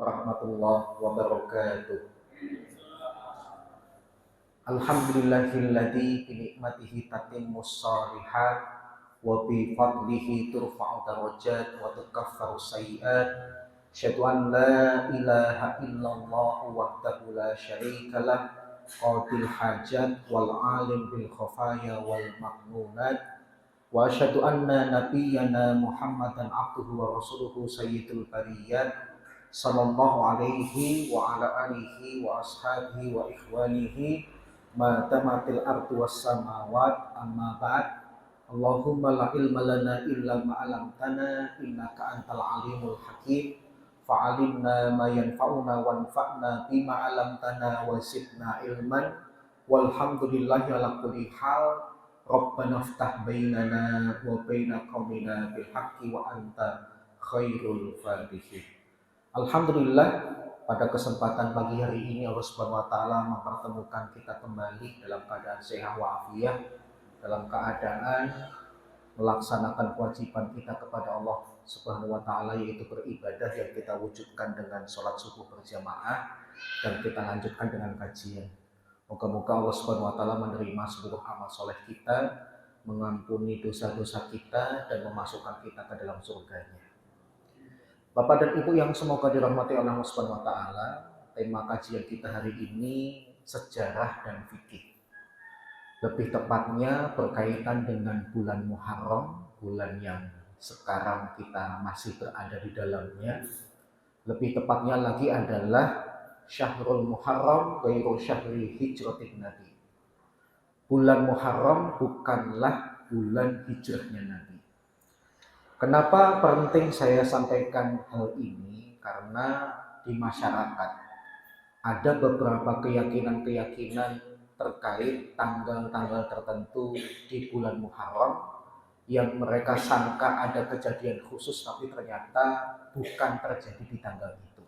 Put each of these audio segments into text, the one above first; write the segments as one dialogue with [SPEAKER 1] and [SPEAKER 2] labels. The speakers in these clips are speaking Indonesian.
[SPEAKER 1] warahmatullahi wabarakatuh. Alhamdulillahilladzi bi ni'matihi tatimmus shalihat wa bi fadlihi turfa'u darajat wa tukaffaru sayyi'at. Asyhadu an la ilaha illallah wahdahu la syarika lah qadil hajat wal alim bil khafaya wal ma'munat. Wa asyhadu anna nabiyyana Muhammadan abduhu wa rasuluhu sayyidul bariyat sallallahu alaihi wa ala alihi wa ashabihi wa ikhwanihi ma tamatil ardu was samawat amma ba'd. Allahumma la ilma lana illa ma 'allamtana innaka antal alimul hakim fa'alimna ma yanfa'una wanfa'na bima 'allamtana wa zidna ilman walhamdulillahi ala kulli hal. Rabbana iftah bainana wa baina qaumina bil haqqi wa anta khairul fatihin. Alhamdulillah, pada kesempatan pagi hari ini Allah Subhanahu wa taala mempertemukan kita kembali dalam keadaan sehat walafiat, dalam keadaan melaksanakan kewajiban kita kepada Allah Subhanahu wa taala, yaitu beribadah yang kita wujudkan dengan sholat subuh berjamaah dan kita lanjutkan dengan kajian. Moga-moga Allah Subhanahu wa taala menerima seluruh amal soleh kita, mengampuni dosa-dosa kita dan memasukkan kita ke dalam surganya. Bapak dan Ibu yang semoga dirahmati oleh Allah Subhanahu wa taala, tema kajian kita hari ini sejarah dan fikih. Lebih tepatnya berkaitan dengan bulan Muharram, bulan yang sekarang kita masih berada di dalamnya. Lebih tepatnya lagi adalah Syahrul Muharram ghairu syahri hijratin Nabi. Bulan Muharram bukanlah bulan hijrahnya Nabi. Kenapa penting saya sampaikan hal ini? Karena di masyarakat ada beberapa keyakinan-keyakinan terkait tanggal-tanggal tertentu di bulan Muharram yang mereka sangka ada kejadian khusus, tapi ternyata bukan terjadi di tanggal itu.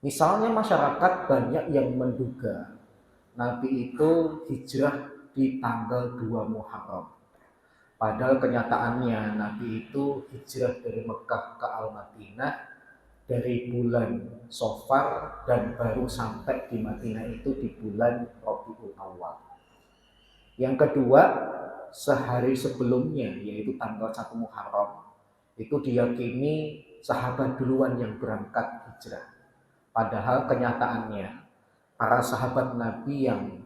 [SPEAKER 1] Misalnya masyarakat banyak yang menduga Nabi itu hijrah di tanggal 2 Muharram. Padahal kenyataannya Nabi itu hijrah dari Mekah ke Al-Madinah dari bulan Safar dan baru sampai di Madinah itu di bulan Rabiul Awal. Yang kedua, sehari sebelumnya yaitu tanggal 1 Muharram itu diyakini sahabat duluan yang berangkat hijrah. Padahal kenyataannya para sahabat Nabi yang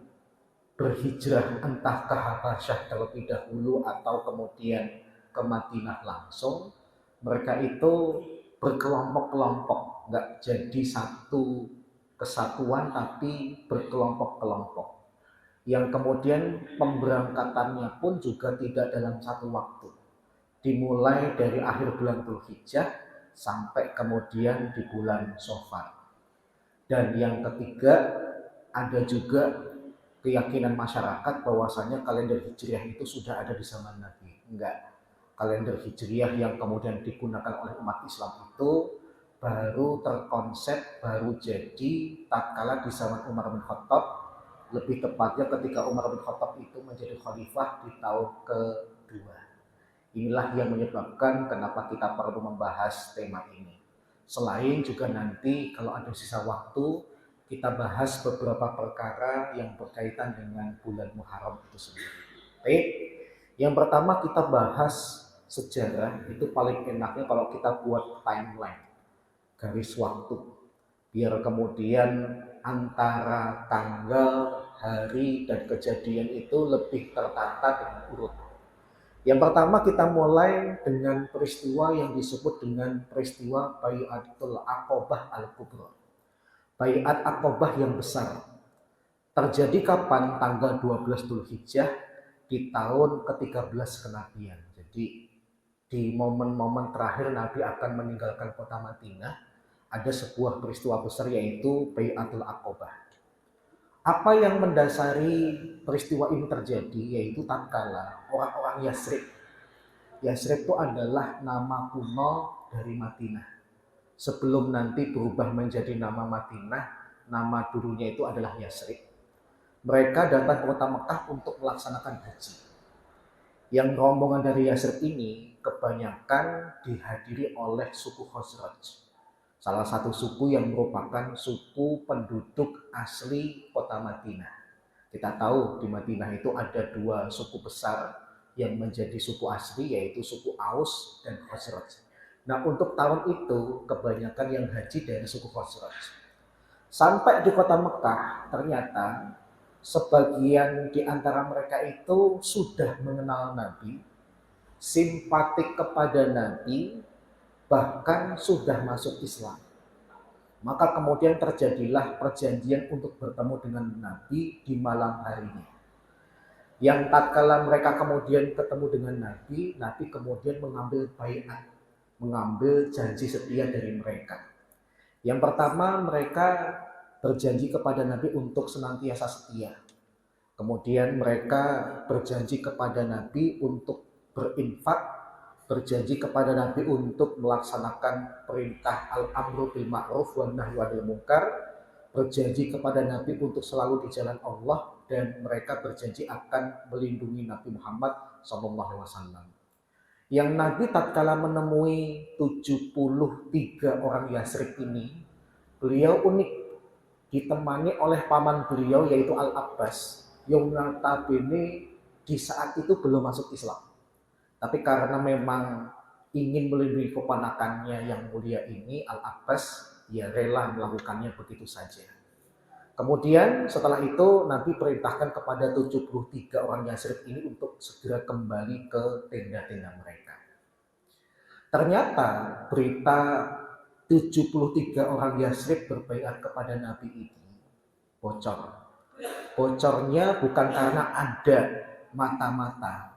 [SPEAKER 1] berhijrah entah ke Habasyah terlebih dahulu atau kemudian ke Madinah langsung, mereka itu berkelompok-kelompok, nggak jadi satu kesatuan tapi berkelompok-kelompok. Yang kemudian pemberangkatannya pun juga tidak dalam satu waktu. Dimulai dari akhir bulan Dzulhijjah sampai kemudian di bulan Safar. Dan yang ketiga, ada juga keyakinan masyarakat bahwasanya kalender Hijriah itu sudah ada di zaman Nabi. Enggak. Kalender Hijriah yang kemudian digunakan oleh umat Islam itu baru terkonsep, baru jadi tatkala di zaman Umar bin Khattab, lebih tepatnya ketika Umar bin Khattab itu menjadi khalifah di tahun kedua. Inilah yang menyebabkan kenapa kita perlu membahas tema ini. Selain juga nanti kalau ada sisa waktu, kita bahas beberapa perkara yang berkaitan dengan bulan Muharram itu sendiri. Baik, yang pertama kita bahas sejarah. Itu paling enaknya kalau kita buat timeline, garis waktu, biar kemudian antara tanggal, hari, dan kejadian itu lebih tertata dengan urut. Yang pertama kita mulai dengan peristiwa yang disebut dengan peristiwa Bai'atul Aqobah Al-Kubra. Bai'at Aqobah yang besar. Terjadi kapan? Tanggal 12 Dzulhijjah di tahun ke-13 kenabian. Jadi di momen-momen terakhir Nabi akan meninggalkan kota Madinah, ada sebuah peristiwa besar yaitu Bai'atul Aqobah. Apa yang mendasari peristiwa ini terjadi yaitu tatkala orang-orang Yasrib. Yasrib itu adalah nama kuno dari Madinah. Sebelum nanti berubah menjadi nama Madinah, nama dulunya itu adalah Yasrib. Mereka datang ke kota Mekah untuk melaksanakan haji. Yang rombongan dari Yasrib ini kebanyakan dihadiri oleh suku Khazraj. salah satu suku yang merupakan suku penduduk asli kota Madinah. Kita tahu di Madinah itu ada dua suku besar yang menjadi suku asli, yaitu suku Aus dan Khazraj. Nah, untuk tahun itu kebanyakan yang haji dari suku Khazraj. Sampai di kota Mekah, ternyata sebagian di antara mereka itu sudah mengenal Nabi, simpatik kepada Nabi, bahkan sudah masuk Islam. Maka kemudian terjadilah perjanjian untuk bertemu dengan Nabi di malam harinya. Yang tatkala mereka kemudian ketemu dengan Nabi, Nabi kemudian mengambil baiat, mengambil janji setia dari mereka. Yang pertama, mereka berjanji kepada Nabi untuk senantiasa setia. Kemudian mereka berjanji kepada Nabi untuk berinfak, berjanji kepada Nabi untuk melaksanakan perintah al-amru bil ma'ruf wan nahyi 'anil munkar, berjanji kepada Nabi untuk selalu di jalan Allah, dan mereka berjanji akan melindungi Nabi Muhammad SAW. Yang Nabi tatkala menemui 73 orang Yasrib ini, beliau unik, ditemani oleh paman beliau yaitu Al-Abbas, yang notabene di saat itu belum masuk Islam. Tapi karena memang ingin melindungi keponakannya yang mulia ini, Al-Abbas, ya rela melakukannya begitu saja. Kemudian setelah itu Nabi perintahkan kepada 73 orang Yasrib ini untuk segera kembali ke tenda-tenda mereka. Ternyata berita 73 orang Yasrib berbaiat kepada Nabi ini bocor. Bocornya bukan karena ada mata-mata,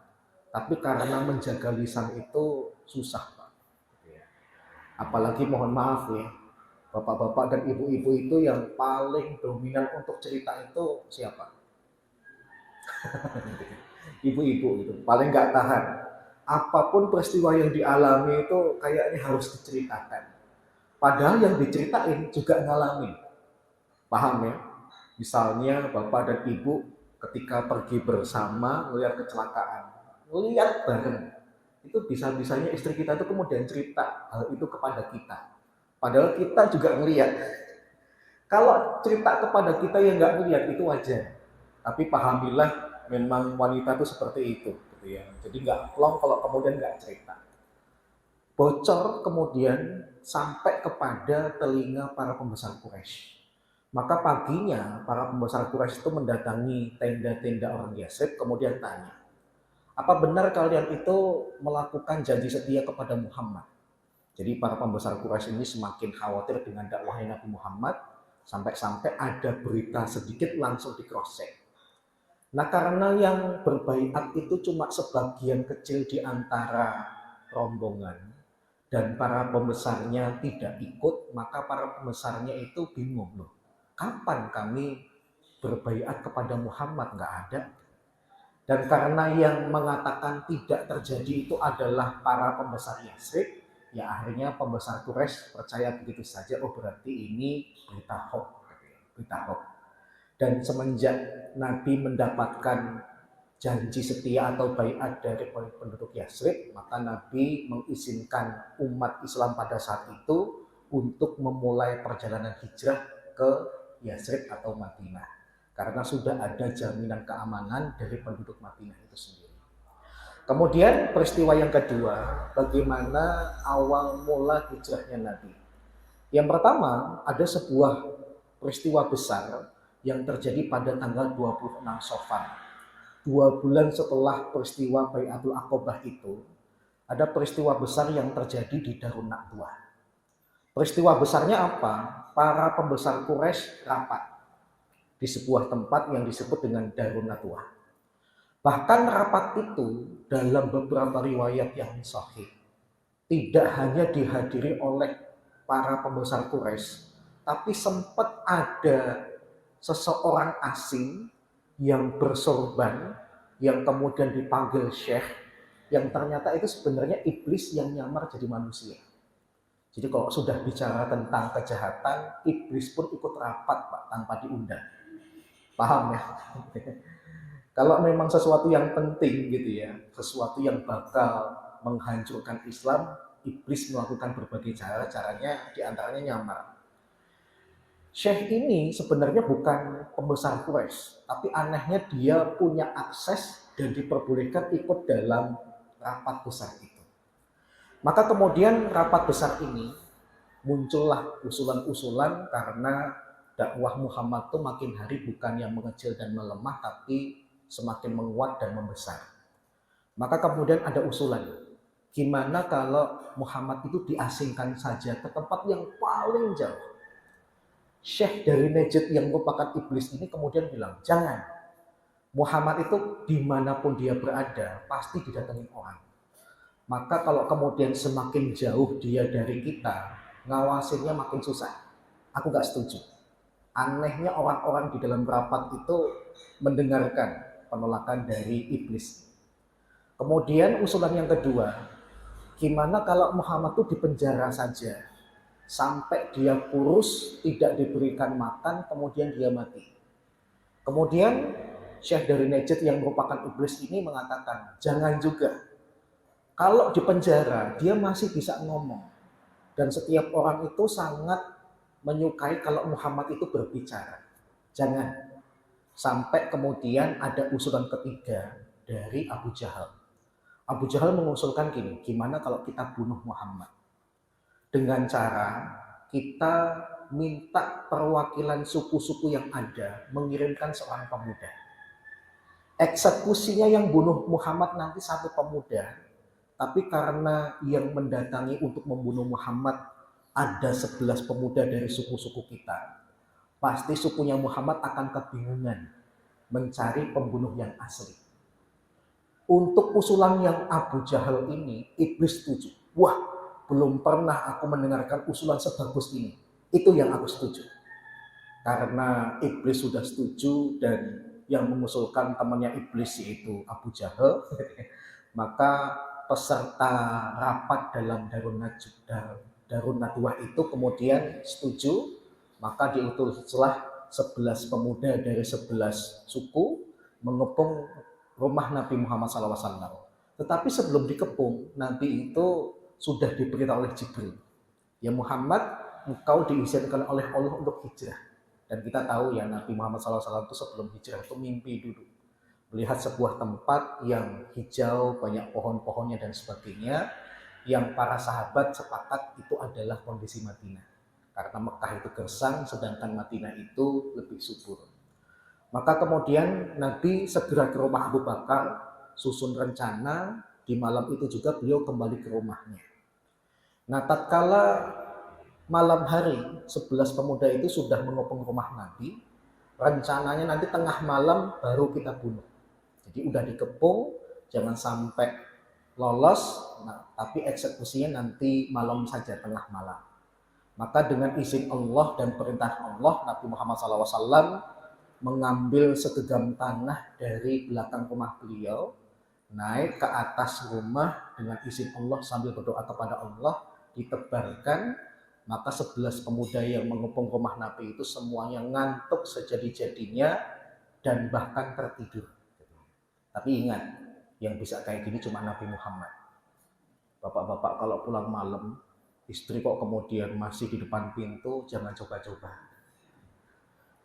[SPEAKER 1] tapi karena menjaga lisan itu susah, Pak. Apalagi mohon maaf ya, bapak-bapak dan ibu-ibu itu yang paling dominan untuk cerita itu siapa? Ibu-ibu itu paling nggak tahan. Apapun peristiwa yang dialami itu kayaknya harus diceritakan. Padahal yang diceritain juga ngalamin. Paham ya? Misalnya bapak dan ibu ketika pergi bersama melihat kecelakaan, melihat bareng, itu bisa-bisanya istri kita itu kemudian cerita hal itu kepada kita. Padahal kita juga ngelihat. Kalau cerita kepada kita yang nggak ngelihat itu wajar. Tapi pahamilah memang wanita itu seperti itu, gitu ya. Jadi nggak plong kalau kemudian nggak cerita. Bocor kemudian sampai kepada telinga para pembesar Quraisy. Maka paginya para pembesar Quraisy itu mendatangi tenda-tenda orang Yasrib, kemudian tanya, apa benar kalian itu melakukan janji setia kepada Muhammad? Jadi para pembesar Quraisy ini semakin khawatir dengan dakwahnya Nabi Muhammad, sampai-sampai ada berita sedikit langsung di cross check. Nah, karena yang berbaiat itu cuma sebagian kecil di antara rombongan dan para pembesarnya tidak ikut, maka para pembesarnya itu bingung loh. Kapan kami berbaiat kepada Muhammad? Nggak ada. Dan karena yang mengatakan tidak terjadi itu adalah para pembesar Yasrib, ya akhirnya pembesar Quraisy percaya begitu saja, oh berarti ini berita hoax. Dan semenjak Nabi mendapatkan janji setia atau baiat dari penduduk Yasrib, maka Nabi mengizinkan umat Islam pada saat itu untuk memulai perjalanan hijrah ke Yasrib atau Madinah, karena sudah ada jaminan keamanan dari penduduk Madinah itu sendiri. Kemudian peristiwa yang kedua, bagaimana awal mula hijrahnya Nabi. Yang pertama, ada sebuah peristiwa besar yang terjadi pada tanggal 26 Safar. 2 bulan setelah peristiwa Bai'atul Aqobah itu, ada peristiwa besar yang terjadi di Darun Nadwah. Peristiwa besarnya apa? Para pembesar Quraisy rapat di sebuah tempat yang disebut dengan Darun Nadwah. Bahkan rapat itu dalam beberapa riwayat yang sahih tidak hanya dihadiri oleh para pembesar Quraisy, tapi sempat ada seseorang asing yang bersorban, yang kemudian dipanggil syekh, yang ternyata itu sebenarnya iblis yang nyamar jadi manusia. Jadi kalau sudah bicara tentang kejahatan, iblis pun ikut rapat, Pak, tanpa diundang. Paham ya? Kalau memang sesuatu yang penting gitu ya, sesuatu yang bakal menghancurkan Islam, iblis melakukan berbagai caranya diantaranya nyamar. Syekh ini sebenarnya bukan pembesar Quraisy, tapi anehnya dia punya akses dan diperbolehkan ikut dalam rapat besar itu. Maka kemudian rapat besar ini muncullah usulan-usulan karena dakwah Muhammad itu makin hari bukan yang mengecil dan melemah, tapi semakin menguat dan membesar. Maka kemudian ada usulan, gimana kalau Muhammad itu diasingkan saja ke tempat yang paling jauh. Syekh dari Najd yang merupakan iblis ini kemudian bilang, jangan. Muhammad itu dimanapun dia berada, pasti didatengin orang. Maka kalau kemudian semakin jauh dia dari kita, ngawasinnya makin susah. Aku gak setuju. Anehnya orang-orang di dalam rapat itu mendengarkan penolakan dari iblis. Kemudian usulan yang kedua, gimana kalau Muhammad itu dipenjara saja, sampai dia kurus, tidak diberikan makan, kemudian dia mati. Kemudian Syekh dari Najd yang merupakan iblis ini mengatakan, jangan juga. Kalau di penjara, dia masih bisa ngomong. Dan setiap orang itu sangat menyukai kalau Muhammad itu berbicara. Jangan. Sampai kemudian ada usulan ketiga dari Abu Jahal. Abu Jahal mengusulkan gini, gimana kalau kita bunuh Muhammad? Dengan cara kita minta perwakilan suku-suku yang ada mengirimkan seorang pemuda. Eksekusinya yang bunuh Muhammad nanti satu pemuda, tapi karena yang mendatangi untuk membunuh Muhammad ada 11 pemuda dari suku-suku kita, pasti sukunya Muhammad akan kebingungan mencari pembunuh yang asli. Untuk usulan yang Abu Jahal ini, iblis setuju. Wah, belum pernah aku mendengarkan usulan sebagus ini. Itu yang aku setuju. Karena iblis sudah setuju dan yang mengusulkan temannya iblis yaitu Abu Jahal, maka peserta rapat dalam Darun Nadwah itu kemudian setuju, maka diutuslah 11 pemuda dari 11 suku mengepung rumah Nabi Muhammad SAW. Tetapi sebelum dikepung, nanti itu sudah diberitahu oleh Jibril. Ya Muhammad, engkau diizinkan oleh Allah untuk hijrah. Dan kita tahu ya Nabi Muhammad SAW itu sebelum hijrah itu mimpi dulu. Melihat sebuah tempat yang hijau, banyak pohon-pohonnya dan sebagainya. Yang para sahabat sepakat itu adalah kondisi Madinah. Karena Mekah itu gersang, sedangkan Madinah itu lebih subur. Maka kemudian Nabi segera ke rumah Abu Bakar, susun rencana, di malam itu juga beliau kembali ke rumahnya. Nah, tatkala malam hari 11 pemuda itu sudah mengepung rumah Nabi, rencananya nanti tengah malam baru kita bunuh. Jadi udah dikepung, jangan sampai lolos, tapi eksekusinya nanti malam saja, tengah malam. Maka dengan izin Allah dan perintah Allah, Nabi Muhammad SAW mengambil segenggam tanah dari belakang rumah beliau, naik ke atas rumah dengan izin Allah sambil berdoa kepada Allah, ditebarkan, maka 11 pemuda yang mengepung rumah Nabi itu semuanya ngantuk sejadi-jadinya dan bahkan tertidur. Tapi ingat, yang bisa kayak gini cuma Nabi Muhammad. Bapak-bapak kalau pulang malam, istri kok kemudian masih di depan pintu, jangan coba-coba.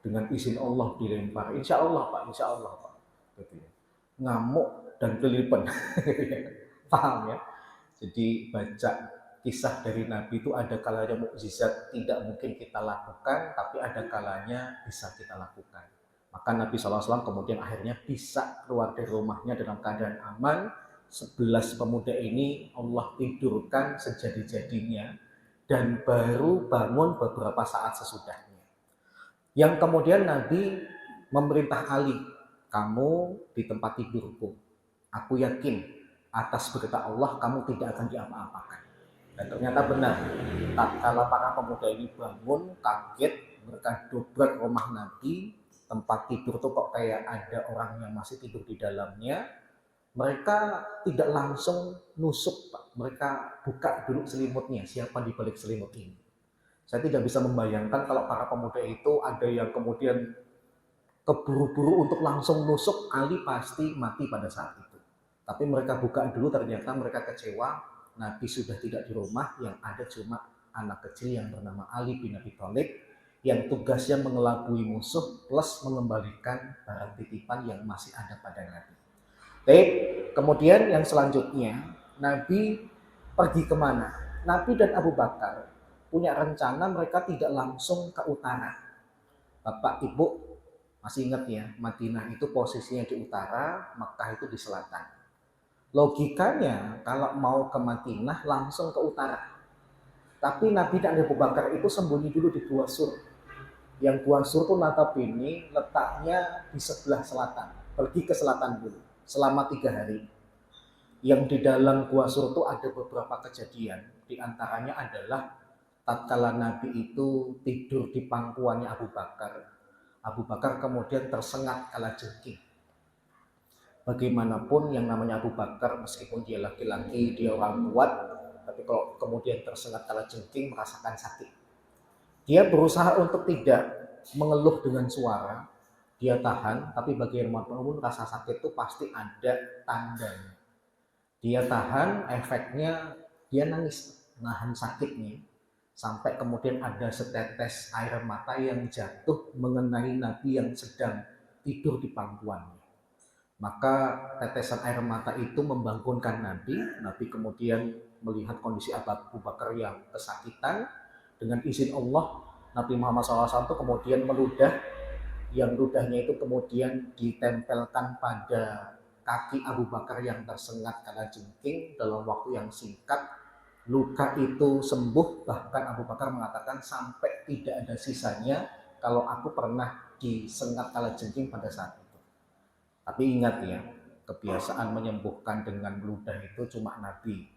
[SPEAKER 1] Dengan izin Allah dilempar, insya Allah Pak, insya Allah Pak. Ngamuk dan kelilipan. Paham ya? Jadi baca kisah dari Nabi itu ada kalanya mukjizat tidak mungkin kita lakukan, tapi ada kalanya bisa kita lakukan. Maka Nabi SAW kemudian akhirnya bisa keluar dari rumahnya dalam keadaan aman. 11 pemuda ini Allah tidurkan sejadi-jadinya dan baru bangun beberapa saat sesudahnya. Yang kemudian Nabi memerintah Ali, kamu di tempat tidurku. Aku yakin atas berita Allah kamu tidak akan diapa-apakan. Dan ternyata benar. Tatkala para pemuda ini bangun, kaget, mereka dobrak rumah Nabi, tempat tidur tuh kok kayak ada orang yang masih tidur di dalamnya. Mereka tidak langsung nusuk, Pak. Mereka buka dulu selimutnya, siapa di balik selimut ini. Saya tidak bisa membayangkan kalau para pemuda itu ada yang kemudian keburu-buru untuk langsung nusuk, Ali pasti mati pada saat itu. Tapi mereka buka dulu, ternyata mereka kecewa, Nabi sudah tidak di rumah, yang ada cuma anak kecil yang bernama Ali bin Abi Thalib yang tugasnya mengelabui musuh plus mengembalikan barang titipan yang masih ada pada Nabi. Baik, kemudian yang selanjutnya, Nabi pergi kemana? Nabi dan Abu Bakar punya rencana mereka tidak langsung ke utara. Bapak Ibu masih ingat ya, Madinah itu posisinya di utara, Mekah itu di selatan. Logikanya kalau mau ke Madinah langsung ke utara. Tapi Nabi dan Abu Bakar itu sembunyi dulu di Gua Sur. Yang Gua Sur itu notabene letaknya di sebelah selatan. Pergi ke selatan dulu selama 3 hari. Yang di dalam Gua Sur itu ada beberapa kejadian. Di antaranya adalah tatkala Nabi itu tidur di pangkuannya Abu Bakar. Abu Bakar kemudian tersengat kalajengking. Bagaimanapun yang namanya Abu Bakar, meskipun dia laki-laki, dia orang kuat, tapi kalau kemudian tersengat kalajengking merasakan sakit. Dia berusaha untuk tidak mengeluh dengan suara, dia tahan, tapi bagaimanapun rasa sakit itu pasti ada tandanya. Dia tahan, efeknya dia nangis, nahan sakitnya, sampai kemudian ada setetes air mata yang jatuh mengenai Nabi yang sedang tidur di pangkuannya. Maka tetesan air mata itu membangunkan Nabi. Nabi kemudian melihat kondisi Abu Bakar yang kesakitan. Dengan izin Allah, Nabi Muhammad SAW itu kemudian meludah. Yang ludahnya itu kemudian ditempelkan pada kaki Abu Bakar yang tersengat kalajengking. Dalam waktu yang singkat, luka itu sembuh. Bahkan Abu Bakar mengatakan sampai tidak ada sisanya kalau aku pernah disengat kalajengking pada saat itu. Tapi ingat ya, kebiasaan menyembuhkan dengan ludah itu cuma Nabi.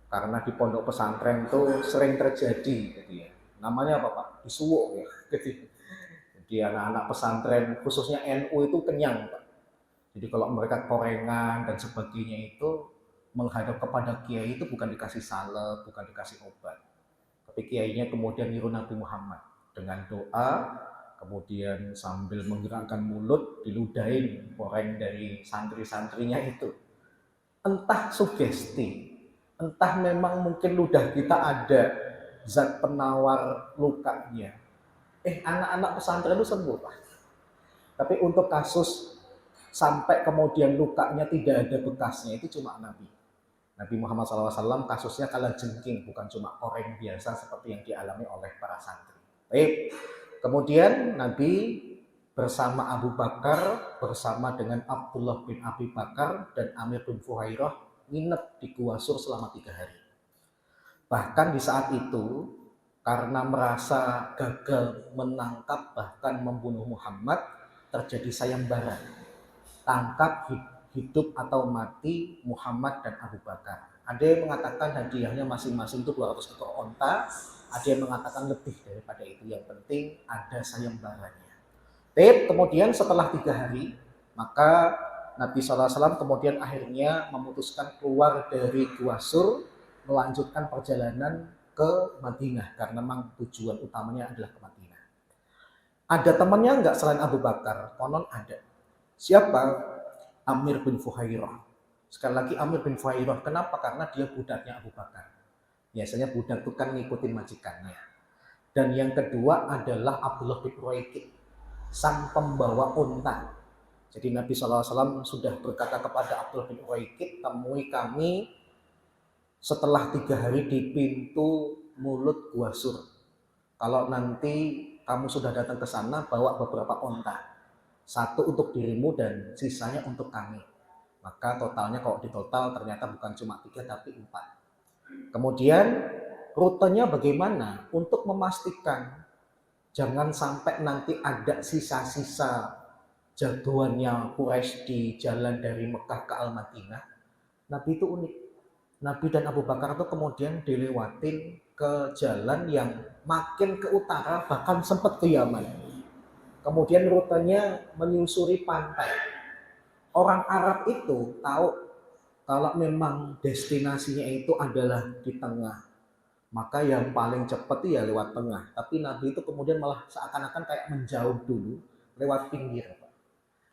[SPEAKER 1] Karena di pondok pesantren itu sering terjadi gitu ya. Namanya apa Pak? Disuwuk ya. Jadi anak-anak pesantren khususnya NU itu kenyang Pak. Jadi kalau mereka korengan dan sebagainya itu menghadap kepada kiai itu bukan dikasih salep, bukan dikasih obat. Tapi kiainya kemudian niru Nabi Muhammad dengan doa, kemudian sambil menggerakkan mulut diludahin koreng dari santri-santrinya itu. Entah sugesti, entah memang mungkin ludah kita ada zat penawar lukanya. Anak-anak pesantren itu sembuh Pak. Tapi untuk kasus sampai kemudian lukanya tidak ada bekasnya itu cuma Nabi. Nabi Muhammad SAW kasusnya kalajengking, bukan cuma koreng biasa seperti yang dialami oleh para santri. Baik. Kemudian Nabi bersama Abu Bakar, bersama dengan Abdullah bin Abi Bakar dan Amir bin Fuhairah nginep di Gua Sur selama 3 hari. Bahkan di saat itu, karena merasa gagal menangkap bahkan membunuh Muhammad, terjadi sayembara. Tangkap hidup atau mati Muhammad dan Abu Bakar. Ada yang mengatakan hadiahnya masing-masing itu 200 ekor onta, ada yang mengatakan lebih daripada itu. Yang penting ada sayembaranya. Kemudian setelah 3 hari, maka Nabi SAW kemudian akhirnya memutuskan keluar dari Gua Sur, melanjutkan perjalanan ke Madinah, karena memang tujuan utamanya adalah ke Madinah. Ada temannya enggak selain Abu Bakar? Konon ada. Siapa? Amir bin Fuhairah. Sekali lagi Amir bin Fuhairah. Kenapa? Karena dia budaknya Abu Bakar. Biasanya budak itu kan ngikutin majikannya. Dan yang kedua adalah Abdullah bin Uraiqid, sang pembawa unta. Jadi Nabi SAW sudah berkata kepada Abdullah bin Uraiqid, temui kami setelah 3 hari di pintu mulut Gua Sur. Kalau nanti kamu sudah datang ke sana, bawa beberapa unta. 1 untuk dirimu dan sisanya untuk kami. Maka totalnya kalau ditotal ternyata bukan cuma 3 tapi 4. Kemudian rutenya bagaimana untuk memastikan jangan sampai nanti ada sisa-sisa jagoannya Quraisy di jalan dari Mekah ke Al-Madinah. Nabi itu unik. Nabi dan Abu Bakar itu kemudian dilewatin ke jalan yang makin ke utara, bahkan sempat ke Yaman. Kemudian rutenya menyusuri pantai. Orang Arab itu tahu kalau memang destinasinya itu adalah di tengah, maka yang paling cepat ya lewat tengah. Tapi Nabi itu kemudian malah seakan-akan kayak menjauh dulu lewat pinggir.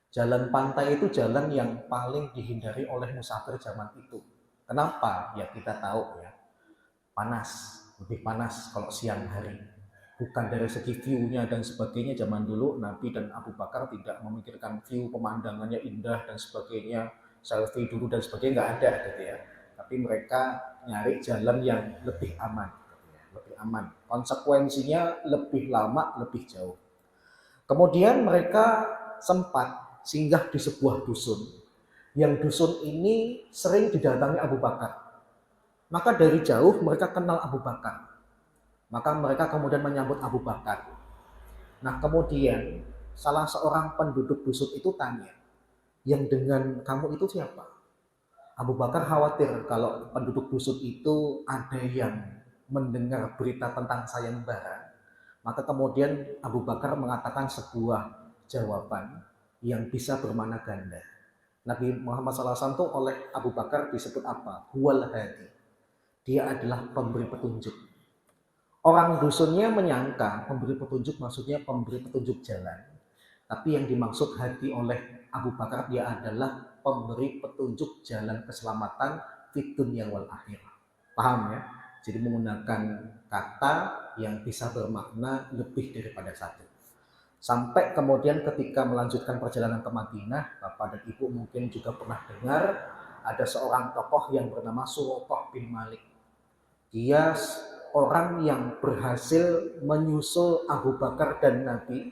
[SPEAKER 1] Jalan pantai itu jalan yang paling dihindari oleh musafir zaman itu. Kenapa? Ya kita tahu ya, panas, lebih panas kalau siang hari. Bukan dari segi view-nya dan sebagainya, zaman dulu Nabi dan Abu Bakar tidak memikirkan view, pemandangannya indah dan sebagainya, selfie dulu dan sebagainya, nggak ada gitu ya. Tapi mereka nyari jalan yang lebih aman, gitu ya, lebih aman. Konsekuensinya lebih lama, lebih jauh. Kemudian mereka sempat singgah di sebuah dusun. Yang dusun ini sering didatangi Abu Bakar. Maka dari jauh mereka kenal Abu Bakar. Maka mereka kemudian menyambut Abu Bakar. Nah kemudian salah seorang penduduk dusun itu tanya, yang dengan kamu itu siapa? Abu Bakar khawatir kalau penduduk dusun itu ada yang mendengar berita tentang sayembara. Maka kemudian Abu Bakar mengatakan sebuah jawaban yang bisa bermakna ganda. Nabi Muhammad SAW itu oleh Abu Bakar disebut apa? Huwal hadi. Dia adalah pemberi petunjuk. Orang dusunnya menyangka pemberi petunjuk maksudnya pemberi petunjuk jalan. Tapi yang dimaksud hati oleh Abu Bakar, dia adalah pemberi petunjuk jalan keselamatan fid dunya wal akhirah. Paham ya? Jadi menggunakan kata yang bisa bermakna lebih daripada satu. Sampai kemudian ketika melanjutkan perjalanan ke Madinah, Bapak dan Ibu mungkin juga pernah dengar ada seorang tokoh yang bernama Suraqah bin Malik. Dia orang yang berhasil menyusul Abu Bakar dan Nabi,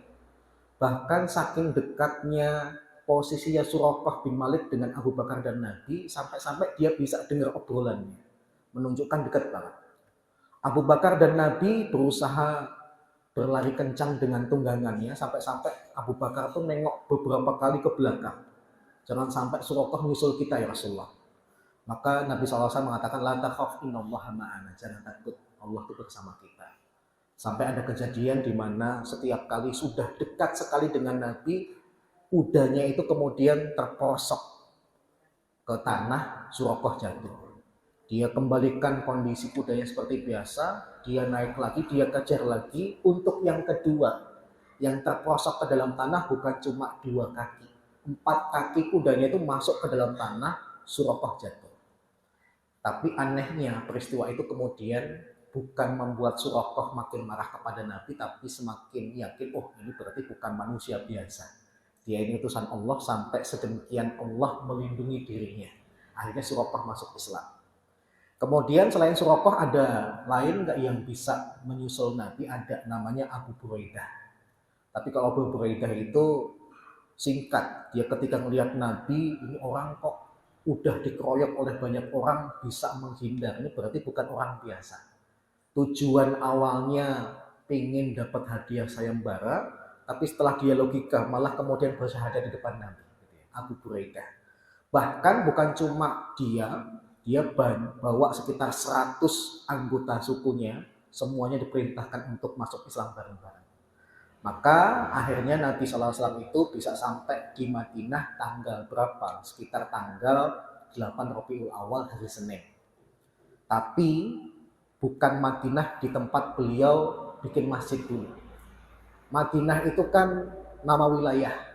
[SPEAKER 1] bahkan saking dekatnya posisinya Suraqah bin Malik dengan Abu Bakar dan Nabi, sampai-sampai dia bisa dengar obrolannya, menunjukkan dekat banget. Abu Bakar dan Nabi berusaha berlari kencang dengan tunggangannya, sampai-sampai Abu Bakar tuh nengok beberapa kali ke belakang. Jangan sampai Suraqah nyusul kita ya Rasulullah. Maka Nabi SAW mengatakan, la takhaf innallaha ma'ana, jangan takut, Allah itu bersama kita. Sampai ada kejadian di mana setiap kali sudah dekat sekali dengan Nabi, kudanya itu kemudian terposok ke tanah, Suraqah jatuh. Dia kembalikan kondisi kudanya seperti biasa, dia naik lagi, dia kejar lagi. Untuk yang kedua, yang terposok ke dalam tanah bukan cuma 2 kaki, 4 kaki kudanya itu masuk ke dalam tanah, Suraqah jatuh. Tapi anehnya peristiwa itu kemudian bukan membuat Suraqah makin marah kepada Nabi, tapi semakin yakin, oh ini berarti bukan manusia biasa. Dia ini utusan Allah, sampai sedemikian Allah melindungi dirinya. Akhirnya Suraqah masuk Islam. Kemudian selain Suraqah ada lain nggak yang bisa menyusul Nabi? Ada, namanya Abu Buraidah. Tapi kalau Abu Buraidah itu singkat. Dia ketika melihat Nabi, ini orang kok udah dikeroyok oleh banyak orang bisa menghindar, ini berarti bukan orang biasa. Tujuan awalnya pengen dapat hadiah sayembara, tapi setelah dia logika malah kemudian bersyahadat di depan Nabi. Abu Buraidah. Bahkan bukan cuma dia bawa sekitar 100 anggota sukunya, semuanya diperintahkan untuk masuk Islam bareng-bareng. Maka akhirnya Nabi SAW itu bisa sampai di Madinah tanggal berapa? Sekitar tanggal 8 Rabiul Awal, hari Senin. Tapi bukan Madinah di tempat beliau bikin masjid dulu. Madinah itu kan nama wilayah.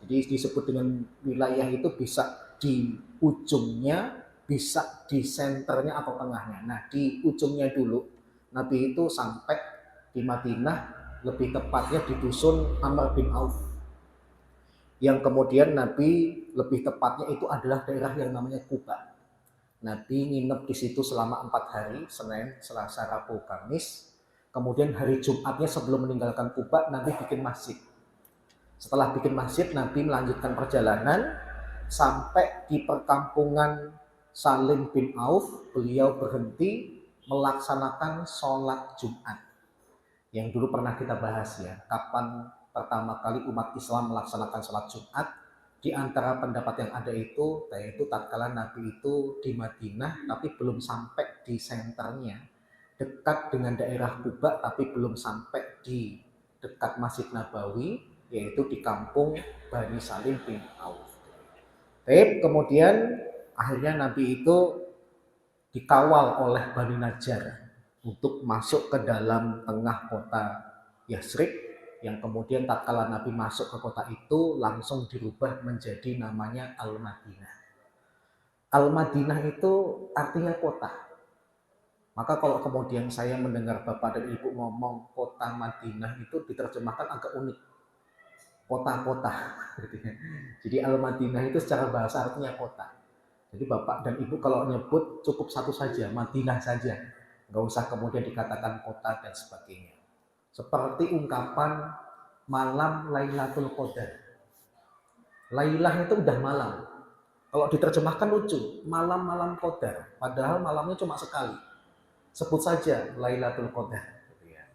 [SPEAKER 1] Jadi disebut dengan wilayah itu bisa di ujungnya, bisa di senternya atau tengahnya. Nah di ujungnya dulu, Nabi itu sampai di Madinah, lebih tepatnya di dusun Amr bin Auf. Yang kemudian Nabi lebih tepatnya itu adalah daerah yang namanya Kuba. Nabi nginep di situ selama 4 hari, Senin, Selasa, Rabu, Kamis. Kemudian hari Jumatnya sebelum meninggalkan Kuba, Nabi bikin masjid. Setelah bikin masjid, Nabi melanjutkan perjalanan sampai di perkampungan Salim bin Auf. Beliau berhenti melaksanakan sholat Jumat. Yang dulu pernah kita bahas ya, kapan pertama kali umat Islam melaksanakan sholat Jumat. Di antara pendapat yang ada itu, yaitu tatkala Nabi itu di Madinah tapi belum sampai di senternya, dekat dengan daerah Kuba tapi belum sampai di dekat Masjid Nabawi, yaitu di kampung Bani Salim bin Auf. Kemudian akhirnya Nabi itu dikawal oleh Bani Najjar untuk masuk ke dalam tengah kota Yasrib, yang kemudian tatkala Nabi masuk ke kota itu langsung dirubah menjadi namanya Al-Madinah. Al-Madinah itu artinya kota. Maka kalau kemudian saya mendengar Bapak dan Ibu ngomong kota Madinah itu diterjemahkan agak unik. Kota-kota. Jadi Al-Madinah itu secara bahasa artinya kota. Jadi Bapak dan Ibu kalau nyebut cukup satu saja, Madinah saja. Nggak usah kemudian dikatakan kota dan sebagainya. Seperti ungkapan malam Lailatul Qadar. Lailah itu udah malam. Kalau diterjemahkan lucu, malam-malam Qadar. Padahal malamnya cuma sekali. Sebut saja Lailatul Qadar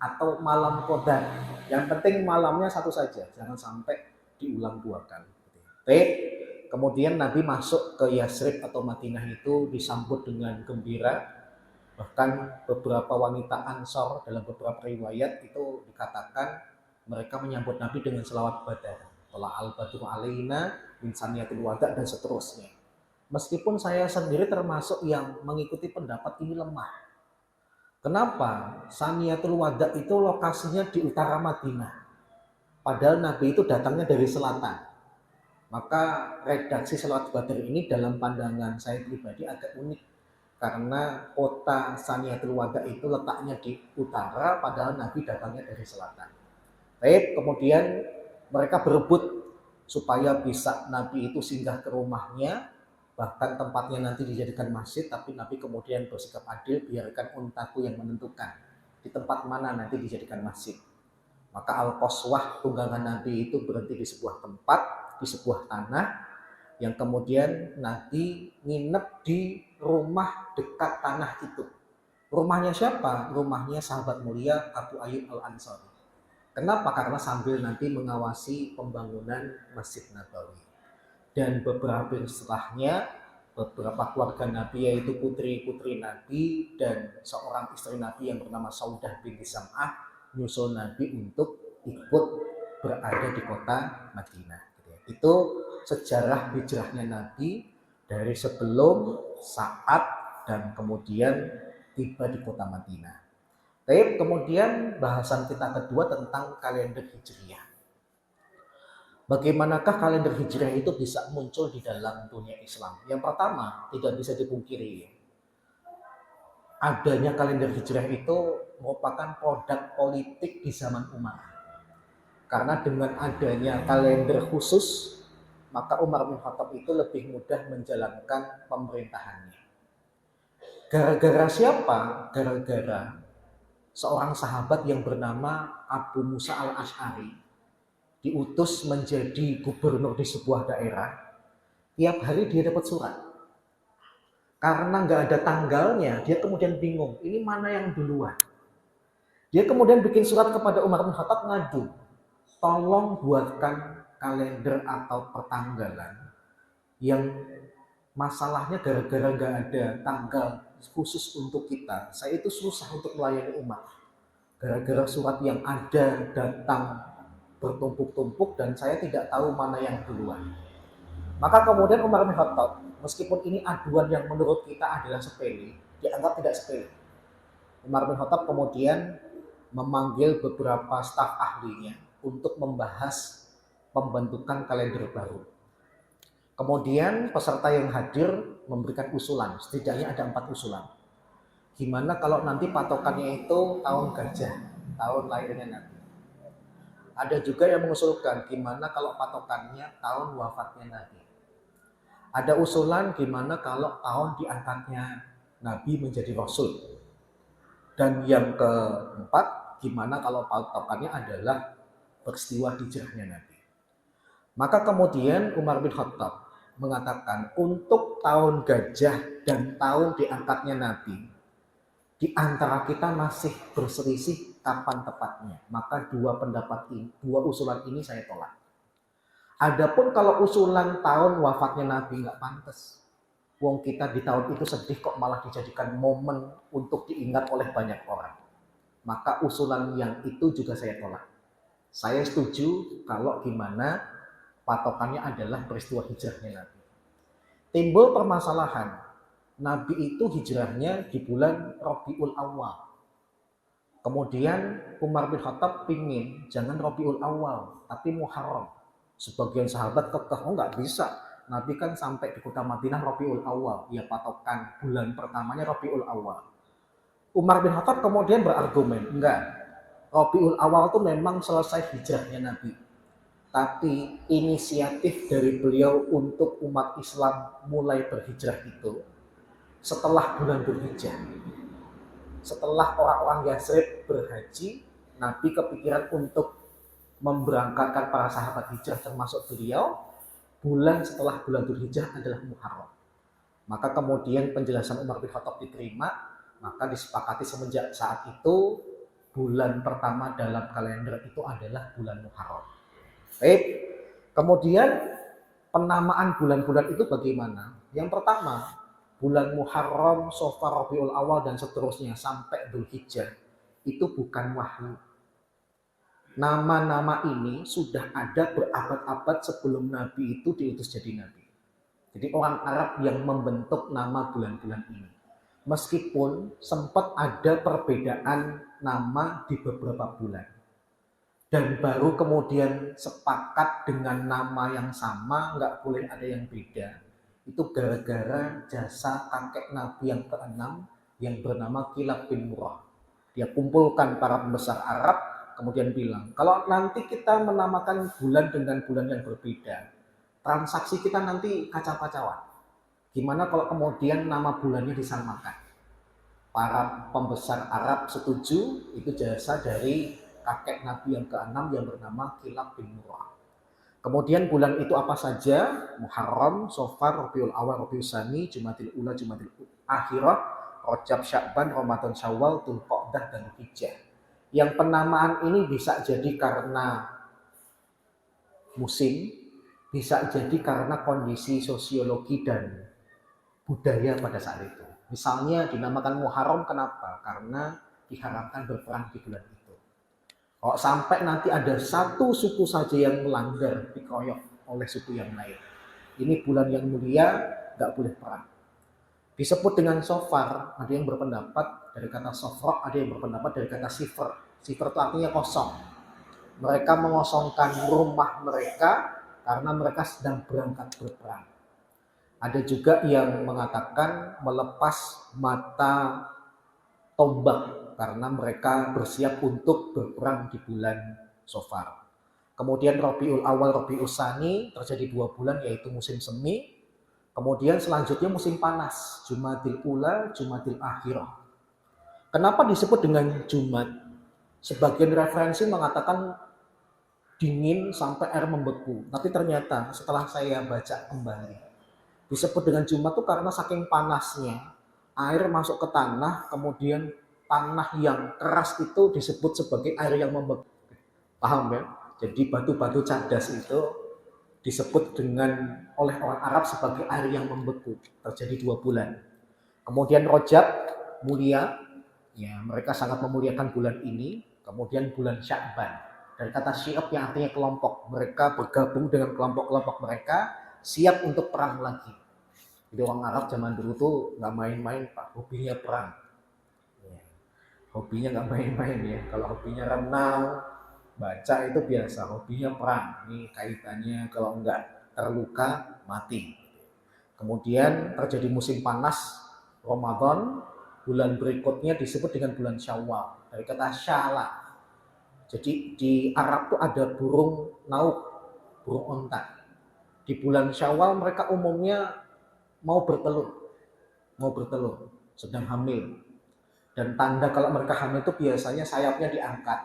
[SPEAKER 1] atau malam Qadar. Yang penting malamnya satu saja, jangan sampai diulang dua kali. Kemudian Nabi masuk ke Yasrib atau Madinah itu disambut dengan gembira. Bahkan beberapa wanita Ansor dalam beberapa riwayat itu dikatakan mereka menyambut Nabi dengan selawat badar. Tala al-badru alaina min saniyatul wada dan seterusnya. Meskipun saya sendiri termasuk yang mengikuti pendapat ini lemah. Kenapa? Saniyatul Wada itu lokasinya di utara Madinah. Padahal Nabi itu datangnya dari selatan. Maka redaksi selawat badar ini dalam pandangan saya pribadi agak unik. Karena kota Saniyatul Wada itu letaknya di utara, padahal Nabi datangnya dari selatan. Baik, kemudian mereka berebut supaya bisa Nabi itu singgah ke rumahnya. Bahkan tempatnya nanti dijadikan masjid, tapi Nabi kemudian bersikap adil, biarkan untaku yang menentukan di tempat mana nanti dijadikan masjid. Maka Al-Qaswah, tunggangan Nabi itu berhenti di sebuah tempat, di sebuah tanah, yang kemudian Nabi nginep di rumah dekat tanah itu. Rumahnya siapa? Rumahnya sahabat mulia Abu Ayyub Al-Ansari. Kenapa? Karena sambil nanti mengawasi pembangunan Masjid Nabawi. Dan beberapa setelahnya beberapa keluarga Nabi yaitu putri-putri Nabi dan seorang istri Nabi yang bernama Saudah binti Zam'ah nyusul Nabi untuk ikut berada di kota Madinah. Itu sejarah hijrahnya Nabi dari sebelum, saat, dan kemudian tiba di kota Madinah. Tapi kemudian bahasan kita kedua tentang kalender Hijriah. Bagaimanakah kalender Hijriah itu bisa muncul di dalam dunia Islam? Yang pertama, tidak bisa dipungkiri, adanya kalender Hijriah itu merupakan produk politik di zaman Umar. Karena dengan adanya kalender khusus, maka Umar bin Khattab itu lebih mudah menjalankan pemerintahannya. Gara-gara siapa? Gara-gara seorang sahabat yang bernama Abu Musa al-Ash'ari diutus menjadi gubernur di sebuah daerah. Tiap hari dia dapat surat. Karena nggak ada tanggalnya, dia kemudian bingung, ini mana yang duluan. Dia kemudian bikin surat kepada Umar bin Khattab ngadu, tolong buatkan kalender atau pertanggalan yang masalahnya gara-gara nggak ada tanggal khusus untuk kita. Saya itu susah untuk melayani umat. Gara-gara surat yang ada datang bertumpuk-tumpuk dan saya tidak tahu mana yang duluan. Maka kemudian Umar bin Khattab, meskipun ini aduan yang menurut kita adalah sepele, dianggap tidak sepele. Umar bin Khattab kemudian memanggil beberapa staf ahlinya untuk membahas pembentukan kalender baru. Kemudian peserta yang hadir memberikan usulan, setidaknya ada 4 usulan. Gimana kalau nanti patokannya itu tahun gajah, tahun lahirnya Nabi. Ada juga yang mengusulkan gimana kalau patokannya tahun wafatnya Nabi. Ada usulan gimana kalau tahun diangkatnya Nabi menjadi Rasul. Dan yang keempat, gimana kalau patokannya adalah peristiwa hijrahnya Nabi. Maka kemudian Umar bin Khattab mengatakan untuk tahun gajah dan tahun diangkatnya Nabi, di antara kita masih berselisih kapan tepatnya. Maka dua usulan ini saya tolak. Adapun kalau usulan tahun wafatnya Nabi nggak pantas. Wong kita di tahun itu sedih kok malah dijadikan momen untuk diingat oleh banyak orang. Maka usulan yang itu juga saya tolak. Saya setuju kalau gimana patokannya adalah peristiwa hijrahnya Nabi. Timbul permasalahan. Nabi itu hijrahnya di bulan Rabiul Awal. Kemudian Umar bin Khattab pingin jangan Rabiul Awal, tapi Muharram. Sebagian sahabat kekeh, oh nggak bisa. Nabi kan sampai di kota Madinah Rabiul Awal, ya patokan bulan pertamanya Rabiul Awal. Umar bin Khattab kemudian berargumen, enggak, Rabiul Awal itu memang selesai hijrahnya Nabi. Tapi inisiatif dari beliau untuk umat Islam mulai berhijrah itu setelah bulan Dzulhijjah. Setelah orang-orang Yasrib berhaji, Nabi kepikiran untuk memberangkatkan para sahabat hijrah termasuk beliau. Bulan setelah bulan Dzulhijjah adalah Muharram. Maka kemudian penjelasan Umar bin Khattab diterima, maka disepakati semenjak saat itu bulan pertama dalam kalender itu adalah bulan Muharram. Baik. Kemudian penamaan bulan-bulan itu bagaimana? Yang pertama, bulan Muharram, Safar, Rabiul Awal dan seterusnya sampai Dzulhijjah itu bukan wahyu. Nama-nama ini sudah ada berabad-abad sebelum Nabi itu diutus jadi Nabi. Jadi orang Arab yang membentuk nama bulan-bulan ini. Meskipun sempat ada perbedaan nama di beberapa bulan. Dan baru kemudian sepakat dengan nama yang sama, nggak boleh ada yang beda. Itu gara-gara jasa kakek Nabi yang ke-6 yang bernama Kilab bin Murrah. Dia kumpulkan para pembesar Arab, kemudian bilang, kalau nanti kita menamakan bulan dengan bulan yang berbeda, transaksi kita nanti kacau-kacauan. Gimana kalau kemudian nama bulannya disamakan? Para pembesar Arab setuju, itu jasa dari kakek Nabi yang ke-6 yang bernama Kilab bin Murrah. Kemudian bulan itu apa saja? Muharram, Safar, Rabiul Awal, Rabiul Tsani, Jumadil Ula, Jumadil Akhirah, Rajab, Sya'ban, Ramadan, Syawal, Dzulqa'dah dan Hijjah. Yang penamaan ini bisa jadi karena musim, bisa jadi karena kondisi sosiologi dan budaya pada saat itu. Misalnya dinamakan Muharram kenapa? Karena diharapkan berperang di bulan itu. Kalau sampai nanti ada satu suku saja yang melanggar, dikeroyok oleh suku yang lain. Ini bulan yang mulia, nggak boleh perang. Disebut dengan Safar, ada yang berpendapat dari kata Safra, ada yang berpendapat dari kata Sifr. Sifr itu artinya kosong. Mereka mengosongkan rumah mereka karena mereka sedang berangkat berperang. Ada juga yang mengatakan melepas mata tombak karena mereka bersiap untuk berperang di bulan Safar. Kemudian Rabiul Awal, Rabiul Tsani terjadi 2 bulan yaitu musim semi. Kemudian selanjutnya musim panas, Jumadil Ula, Jumadil Akhirah. Kenapa disebut dengan Jumad? Sebagian referensi mengatakan dingin sampai air membeku. Tapi ternyata setelah saya baca kembali, disebut dengan Jumat itu karena saking panasnya air masuk ke tanah, kemudian tanah yang keras itu disebut sebagai air yang membeku. Paham ya? Jadi batu-batu cadas itu disebut dengan oleh orang Arab sebagai air yang membeku. Terjadi 2 bulan. Kemudian Rajab mulia, ya mereka sangat memuliakan bulan ini. Kemudian bulan Sya'ban, dari kata syi'ab yang artinya kelompok. Mereka bergabung dengan kelompok-kelompok mereka, siap untuk perang lagi. Jadi orang Arab zaman dulu tuh nggak main-main Pak, hobinya perang. Ya. Hobinya nggak main-main ya. Kalau hobinya renang, baca itu biasa. Hobinya perang. Ini kaitannya kalau nggak terluka mati. Kemudian terjadi musim panas Ramadan. Bulan berikutnya disebut dengan bulan Syawal. Dari kata syala. Jadi di Arab tuh ada burung nauk, burung onta. Di bulan Syawal mereka umumnya mau bertelur, sedang hamil. Dan tanda kalau mereka hamil itu biasanya sayapnya diangkat,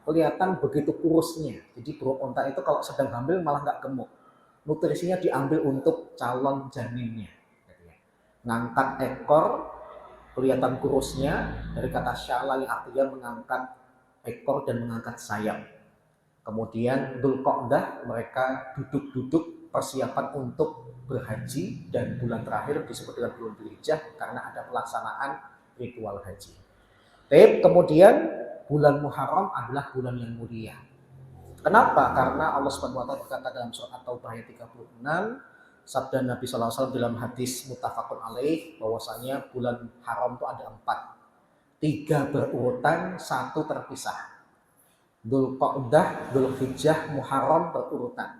[SPEAKER 1] kelihatan begitu kurusnya. Jadi burung onta itu kalau sedang hamil malah nggak gemuk, nutrisinya diambil untuk calon janinnya. Ngangkat ekor, kelihatan kurusnya, dari kata syala yang artinya mengangkat ekor dan mengangkat sayap. Kemudian Dzulqa'dah mereka duduk-duduk persiapan untuk berhaji, dan bulan terakhir disebut dengan bulan Dzulhijjah karena ada pelaksanaan ritual haji. Kemudian bulan Muharram adalah bulan yang mulia. Kenapa? Karena Allah Subhanahu wa taala berkata dalam surat At-Taubah ayat 36, sabda Nabi sallallahu alaihi wasallam dalam hadis muttafaqun alaih bahwasanya bulan haram itu ada 4. 3 berurutan, 1 terpisah. Dzulqa'dah, Dzulhijjah, Muharram berurutan.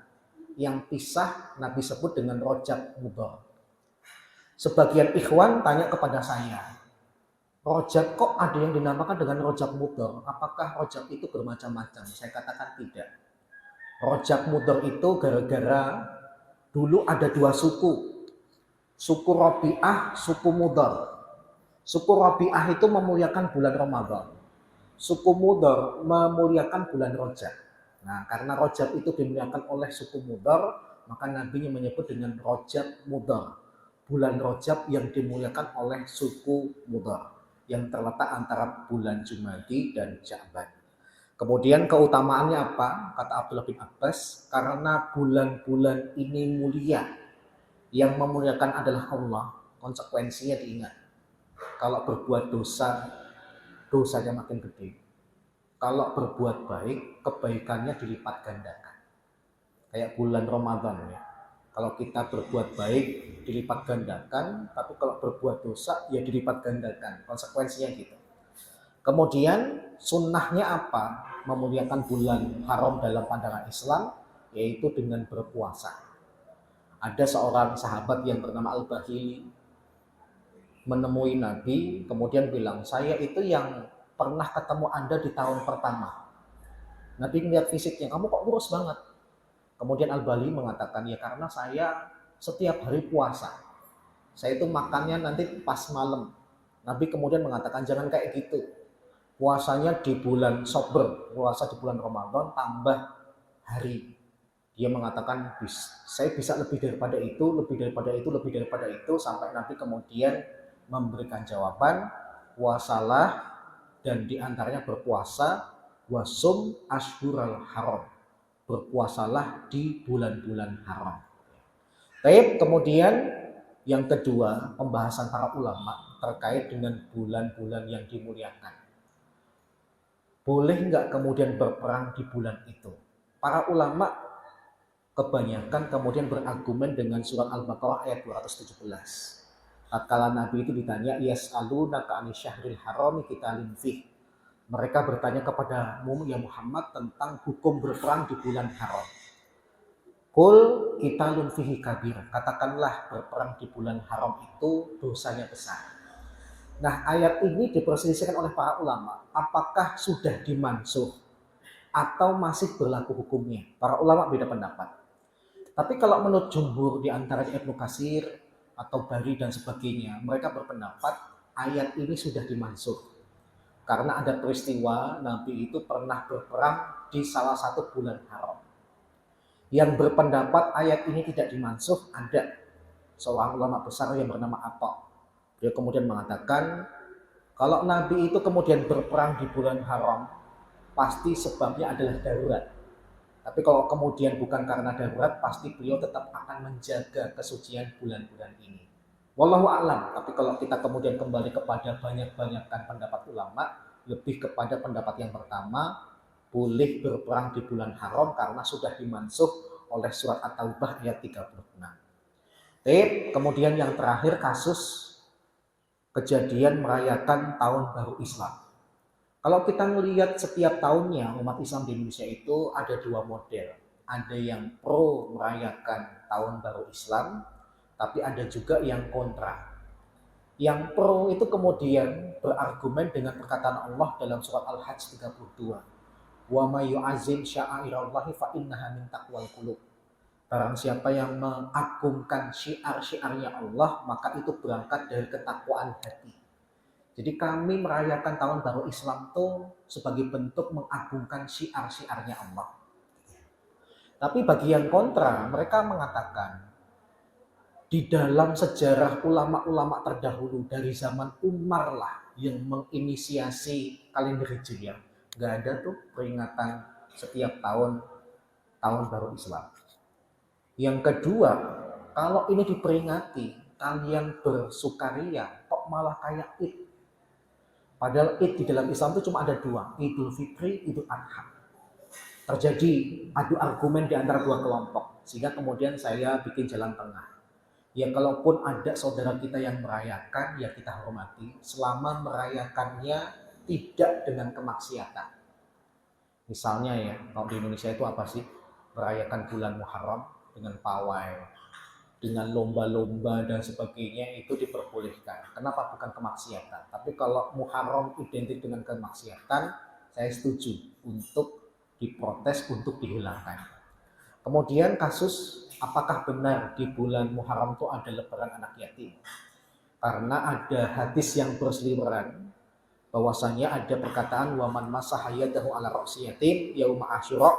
[SPEAKER 1] yang pisah Nabi sebut dengan Rajab Mudhar. Sebagian ikhwan tanya kepada saya, Rajab kok ada yang dinamakan dengan Rajab Mudhar? Apakah Rajab itu bermacam-macam? Saya katakan tidak. Rajab Mudhar itu gara-gara dulu ada dua suku. Suku Rabi'ah, suku Mudhar. Suku Rabi'ah itu memuliakan bulan Ramadan. Suku Mudhar memuliakan bulan Rajab. Nah, karena Rajab itu dimuliakan oleh suku Mudhar, maka Nabi menyebut dengan Rajab Mudhar. Bulan Rajab yang dimuliakan oleh suku Mudhar, yang terletak antara bulan Jumadi dan Sya'ban. Kemudian keutamaannya apa? Kata Abdullah bin Abbas, karena bulan-bulan ini mulia, yang memuliakan adalah Allah, konsekuensinya diingat. Kalau berbuat dosa, dosanya makin gede. Kalau berbuat baik, kebaikannya dilipat gandakan. Kayak bulan Ramadan ya. Kalau kita berbuat baik, dilipat gandakan. Tapi kalau berbuat dosa, ya dilipat gandakan. Konsekuensinya gitu. Kemudian sunnahnya apa? Memuliakan bulan haram dalam pandangan Islam, yaitu dengan berpuasa. Ada seorang sahabat yang bernama Al-Bahili menemui Nabi, kemudian bilang, saya itu yang pernah ketemu Anda di tahun pertama. Nabi melihat fisiknya, kamu kok kurus banget. Kemudian Al-Bahili mengatakan, ya karena saya setiap hari puasa. Saya itu makannya nanti pas malam. Nabi kemudian mengatakan, jangan kayak gitu. Puasanya di bulan Sober, puasa di bulan Ramadan tambah hari. Dia mengatakan, saya bisa lebih daripada itu, lebih daripada itu, lebih daripada itu, sampai Nabi kemudian memberikan jawaban, puasalah dan diantaranya berpuasa, wasum ashhural haram, berpuasalah di bulan-bulan haram. Baik, kemudian yang kedua, pembahasan para ulama terkait dengan bulan-bulan yang dimuliakan. Boleh nggak kemudian berperang di bulan itu? Para ulama kebanyakan kemudian berargumen dengan surat Al-Baqarah ayat 217. Tatkala Nabi itu ditanya, yas'alunaka 'anil syahril harami qitalin fih. Mereka bertanya kepadamu ya Muhammad tentang hukum berperang di bulan haram. Qul qitalun fihi kabir. Katakanlah berperang di bulan haram itu dosanya besar. Nah, ayat ini diperselisihkan oleh para ulama. Apakah sudah dimansuh atau masih berlaku hukumnya? Para ulama beda pendapat. Tapi kalau menurut jumhur di antara Ibnu Katsir atau Bari dan sebagainya, mereka berpendapat ayat ini sudah dimansuh. Karena ada peristiwa Nabi itu pernah berperang di salah satu bulan haram. Yang berpendapat ayat ini tidak dimansuh ada seorang ulama besar yang bernama Atha. Dia kemudian mengatakan, kalau Nabi itu kemudian berperang di bulan haram, pasti sebabnya adalah darurat. Tapi kalau kemudian bukan karena darurat, pasti beliau tetap akan menjaga kesucian bulan-bulan ini. Wallahu a'lam. Tapi kalau kita kemudian kembali kepada banyak-banyakkan pendapat ulama, lebih kepada pendapat yang pertama, boleh berperang di bulan haram karena sudah dimansuh oleh surat At-Taubah ayat 36. Kemudian yang terakhir kasus kejadian merayakan tahun baru Islam. Kalau kita melihat setiap tahunnya umat Islam di Indonesia itu ada dua model. Ada yang pro merayakan tahun baru Islam, tapi ada juga yang kontra. Yang pro itu kemudian berargumen dengan perkataan Allah dalam surat Al-Hajj 32. Wa may yu'azzim sya'airallahi fa innaha min taqwal qulub. Barang siapa yang mengagungkan syiar-syiarnya Allah, maka itu berangkat dari ketakwaan hati. Jadi kami merayakan tahun baru Islam itu sebagai bentuk mengagungkan syiar-syiarnya Allah. Tapi bagi yang kontra, mereka mengatakan di dalam sejarah ulama-ulama terdahulu dari zaman Umar lah yang menginisiasi kalender Hijriah. Gak ada tuh peringatan setiap tahun baru Islam. Yang kedua, kalau ini diperingati, kalian bersukaria, kok malah kayak Id. Padahal Id di dalam Islam itu cuma ada dua, Idul Fitri, Idul Adha. Terjadi adu argumen di antara dua kelompok, sehingga kemudian saya bikin jalan tengah. Ya kalaupun ada saudara kita yang merayakan, ya kita hormati, selama merayakannya tidak dengan kemaksiatan. Misalnya ya, kalau di Indonesia itu apa sih? Merayakan bulan Muharram, dengan pawai, dengan lomba-lomba dan sebagainya itu diperbolehkan. Kenapa bukan kemaksiatan? Tapi kalau Muharram identik dengan kemaksiatan, saya setuju untuk diprotes, untuk dihilangkan. Kemudian kasus apakah benar di bulan Muharram itu ada lebaran anak yatim? Karena ada hadis yang berseliweran bahwasanya ada perkataan waman masaha yadahu ala ra'si yatim yauma asyura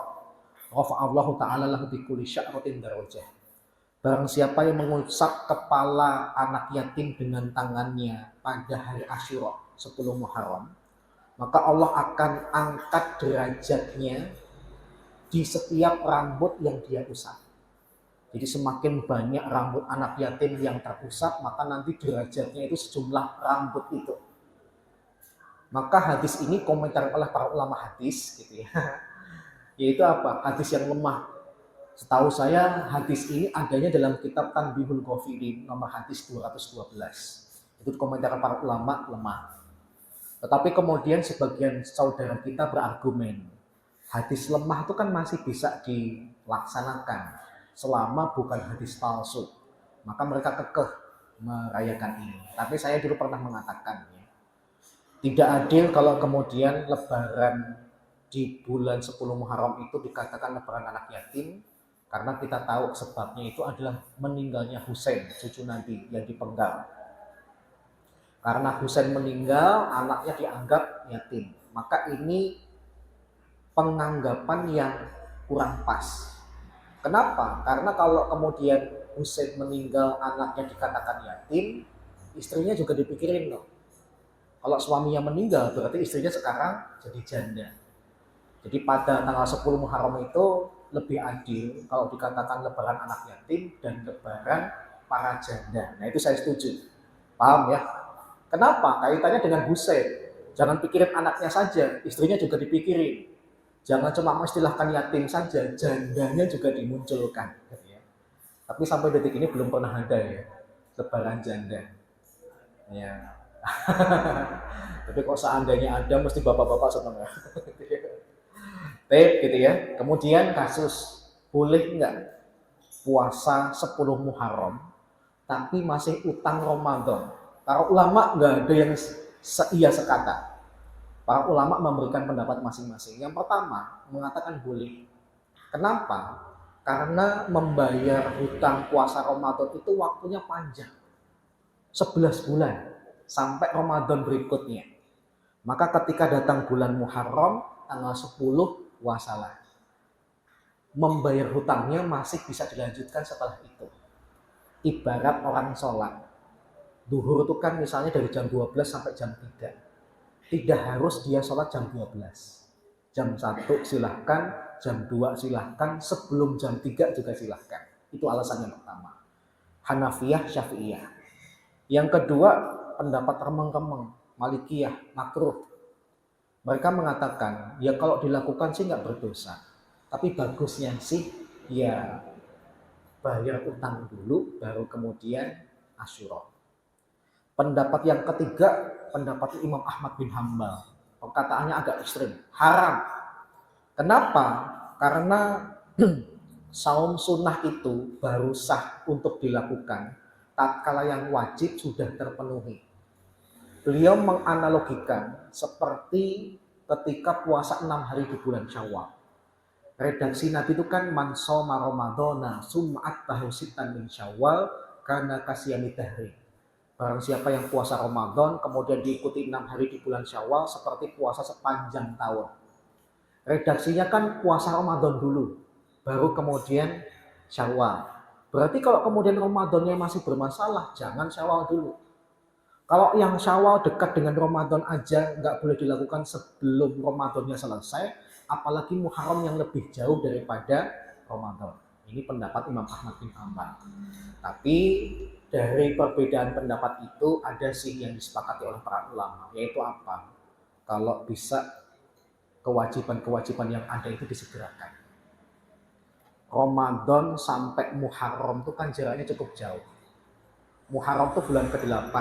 [SPEAKER 1] rafa'allahu ta'ala lahu bi kulli sya'ratin darajah. Barang siapa yang mengusap kepala anak yatim dengan tangannya pada hari Asyura 10 Muharram, maka Allah akan angkat derajatnya di setiap rambut yang dia usap. Jadi semakin banyak rambut anak yatim yang terusap, maka nanti derajatnya itu sejumlah rambut itu. Maka hadis ini komentar oleh para ulama hadis gitu ya. Yaitu apa? Hadis yang lemah. Setahu saya hadis ini adanya dalam kitab Tanbihul Ghafirin nomor hadis 212. Itu komentar para ulama lemah. Tetapi kemudian sebagian saudara kita berargumen, hadis lemah itu kan masih bisa dilaksanakan selama bukan hadis palsu. Maka mereka kekeh merayakan ini. Tapi saya dulu pernah mengatakan ya, tidak adil kalau kemudian lebaran di bulan 10 Muharram itu dikatakan lebaran anak yatim, karena kita tahu sebabnya itu adalah meninggalnya Husain, cucu Nabi yang dipenggal. Karena Husain meninggal, anaknya dianggap yatim. Maka ini penganggapan yang kurang pas. Kenapa? Karena kalau kemudian Husain meninggal, anaknya dikatakan yatim, istrinya juga dipikirin loh. Kalau suaminya meninggal, berarti istrinya sekarang jadi janda. Jadi pada tanggal 10 Muharram itu lebih adil kalau dikatakan lebaran anak yatim dan lebaran para janda. Nah itu saya setuju. Paham ya? Kenapa? Kaitannya dengan Husain. Jangan pikirin anaknya saja, istrinya juga dipikirin. Jangan cuma mengistilahkan yatim saja, jandanya juga dimunculkan. Tapi sampai detik ini belum pernah ada ya lebaran janda. Ya. Tapi kok seandainya ada, mesti bapak-bapak senang ya. Gitu ya. Kemudian kasus boleh nggak puasa 10 Muharram tapi masih utang Ramadan? Para ulama nggak ada yang iya sekata. Para ulama memberikan pendapat masing-masing. Yang pertama mengatakan boleh. Kenapa? Karena membayar hutang puasa Ramadan itu waktunya panjang. 11 bulan sampai Ramadan berikutnya. Maka ketika datang bulan Muharram tanggal 10 puasalah. Membayar hutangnya masih bisa dilanjutkan setelah itu. Ibarat orang sholat. Duhur itu kan misalnya dari jam 12 sampai jam 3. Tidak harus dia sholat jam 12. Jam 1 silahkan, jam 2 silahkan, sebelum jam 3 juga silahkan. Itu alasan yang pertama. Hanafiyah, Syafi'iyah. Yang kedua, pendapat remeng-remeng, Malikiyah, makruh. Mereka mengatakan, ya kalau dilakukan sih nggak berdosa. Tapi bagusnya sih, ya bayar utang dulu, baru kemudian Asyura. Pendapat yang ketiga, pendapat Imam Ahmad bin Hambal. Perkataannya agak ekstrim, haram. Kenapa? Karena saum sunnah itu baru sah untuk dilakukan tatkala yang wajib sudah terpenuhi. Beliau menganalogikan seperti ketika puasa 6 hari di bulan Syawal. Redaksi Nabi itu kan man shoma ramadhana sum'at bahu sitan min Syawal kana kasiyami dahri. Barang siapa yang puasa Ramadan kemudian diikuti 6 hari di bulan Syawal seperti puasa sepanjang tahun. Redaksinya kan puasa Ramadan dulu, baru kemudian Syawal. Berarti kalau kemudian Ramadannya masih bermasalah, jangan Syawal dulu. Kalau yang Syawal dekat dengan Ramadan aja nggak boleh dilakukan sebelum Ramadannya selesai, apalagi Muharram yang lebih jauh daripada Ramadan. Ini pendapat Imam Ahmad bin Hambal. Tapi dari perbedaan pendapat itu ada sih yang disepakati oleh para ulama, yaitu apa? Kalau bisa kewajiban-kewajiban yang ada itu disegerakan. Ramadan sampai Muharram itu kan jaraknya cukup jauh. Muharram itu bulan ke-8,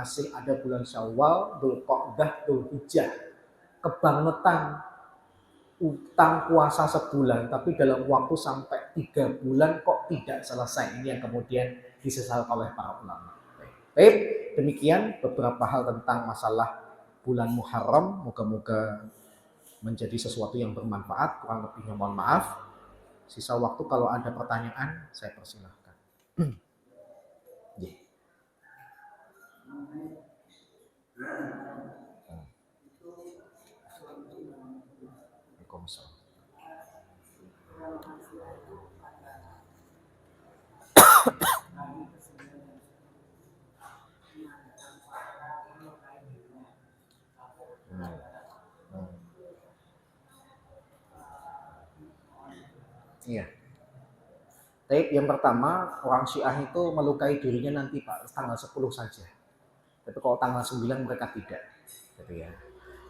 [SPEAKER 1] asing ada bulan Syawal, Dzulqa'dah, Dzulhijjah. Kebangetan utang puasa sebulan, tapi dalam waktu sampai sampai 3 bulan kok tidak selesai. Ini yang kemudian disesalkan oleh para ulama. Baik, demikian beberapa hal tentang masalah bulan Muharram. Moga-moga menjadi sesuatu yang bermanfaat. Kurang lebihnya mohon maaf. Sisa waktu kalau ada pertanyaan saya persilahkan. Waalaikumsalam. Iya. Tapi yang pertama, orang Syiah itu melukai dirinya nanti Pak, tanggal 10 saja. Tapi kalau tanggal 9 mereka tidak. Gitu ya.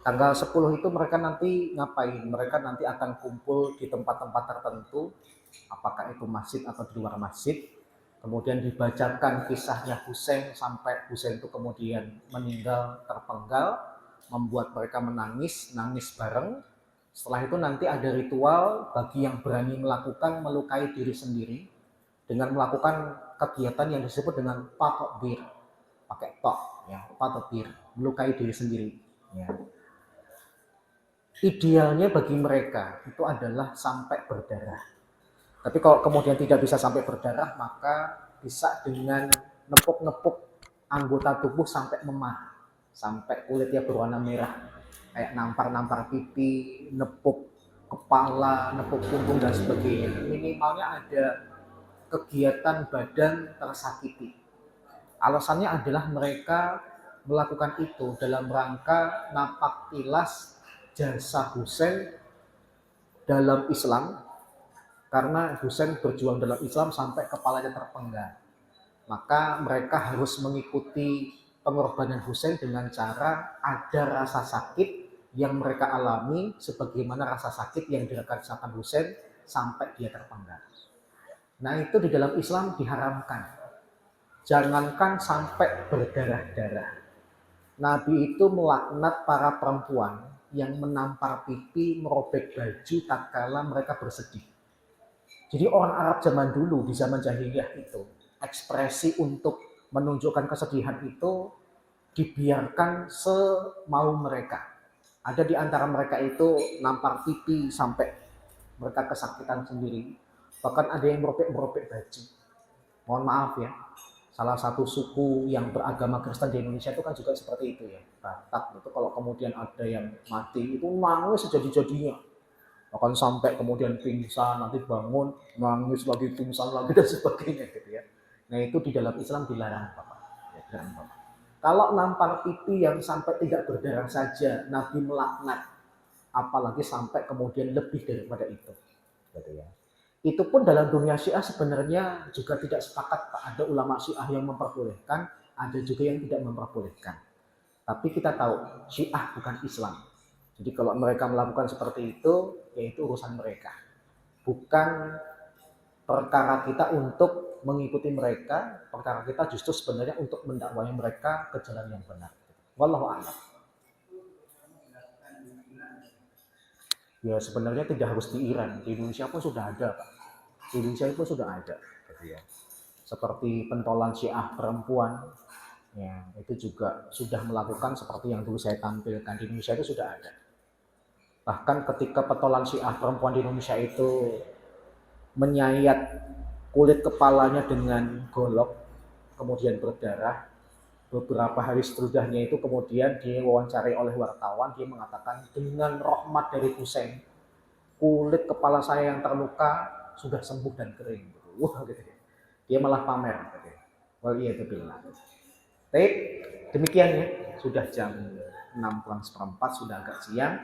[SPEAKER 1] Tanggal 10 itu mereka nanti ngapain? Mereka nanti akan kumpul di tempat-tempat tertentu, apakah itu masjid atau di luar masjid. Kemudian dibacakan kisahnya Husain sampai Husain itu kemudian meninggal terpenggal, membuat mereka menangis, nangis bareng. Setelah itu nanti ada ritual bagi yang berani melakukan melukai diri sendiri dengan melakukan kegiatan yang disebut dengan patokbir, pakai tok ya, patokbir, melukai diri sendiri ya. Idealnya bagi mereka itu adalah sampai berdarah. Tapi kalau kemudian tidak bisa sampai berdarah, maka bisa dengan nepuk-nepuk anggota tubuh sampai memar, sampai kulitnya berwarna merah, kayak nampar-nampar pipi, nepuk kepala, nepuk punggung dan sebagainya. Minimalnya ada kegiatan badan tersakiti. Alasannya adalah mereka melakukan itu dalam rangka napak tilas jasa Husain dalam Islam, karena Husain berjuang dalam Islam sampai kepalanya terpenggal. Maka mereka harus mengikuti pengorbanan Husain dengan cara ada rasa sakit yang mereka alami sebagaimana rasa sakit yang dirasakan Husain sampai dia terpenggal. Nah itu di dalam Islam diharamkan. Jangankan sampai berdarah-darah. Nabi itu melaknat para perempuan yang menampar pipi, merobek baju tatkala mereka bersedih. Jadi orang Arab zaman dulu, di zaman jahiliyah itu, ekspresi untuk menunjukkan kesedihan itu dibiarkan semau mereka. Ada di antara mereka itu nampar pipi sampai mereka kesakitan sendiri. Bahkan ada yang merobek-merobek baju. Mohon maaf ya, salah satu suku yang beragama Kristen di Indonesia itu kan juga seperti itu ya. Batak itu kalau kemudian ada yang mati itu nangis sejadi-jadinya. Bahkan sampai kemudian pingsan, nanti bangun, nangis lagi, pingsan lagi dan sebagainya gitu ya. Nah itu di dalam Islam dilarang Bapak. Ya, dilarang Bapak. Kalau nampar pipi yang sampai tidak berdarah saja Nabi melaknat, apalagi sampai kemudian lebih daripada itu. Gitu ya. Itu pun dalam dunia Syiah sebenarnya juga tidak sepakat Pak. Ada ulama Syiah yang memperbolehkan, ada juga yang tidak memperbolehkan. Tapi kita tahu Syiah bukan Islam. Jadi kalau mereka melakukan seperti itu, yaitu urusan mereka. Bukan perkara kita untuk mengikuti mereka, perkara kita justru sebenarnya untuk mendakwai mereka ke jalan yang benar. Wallahu a'lam. Ya sebenarnya tidak harus di Iran, di Indonesia pun sudah ada Pak. Di Indonesia pun sudah ada. Gitu ya. Seperti pentolan Syiah perempuan, ya itu juga sudah melakukan seperti yang dulu saya tampilkan. Di Indonesia itu sudah ada. Bahkan ketika pentolan Syiah perempuan di Indonesia itu menyayat kulit kepalanya dengan golok, kemudian berdarah, beberapa hari setelahnya itu kemudian dia wawancarai oleh wartawan, dia mengatakan dengan rahmat dari Husain, kulit kepala saya yang terluka sudah sembuh dan kering. Wah gitu. Dia malah pamer. Gitu. Waliyadzubillah. Baik, demikian ya. Sudah jam 6:04, sudah agak siang.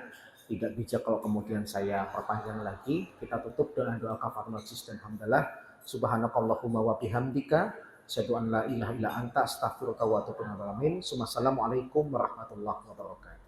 [SPEAKER 1] Tidak bijak kalau kemudian saya perpanjang lagi. Kita tutup dengan doa kafaratul majlis dan hamdalah. Subhanakallahumma wa bihamdika asyhadu an la ilaha illa anta astaghfiruka wa atubu ilaik. Assalamualaikum warahmatullahi wabarakatuh.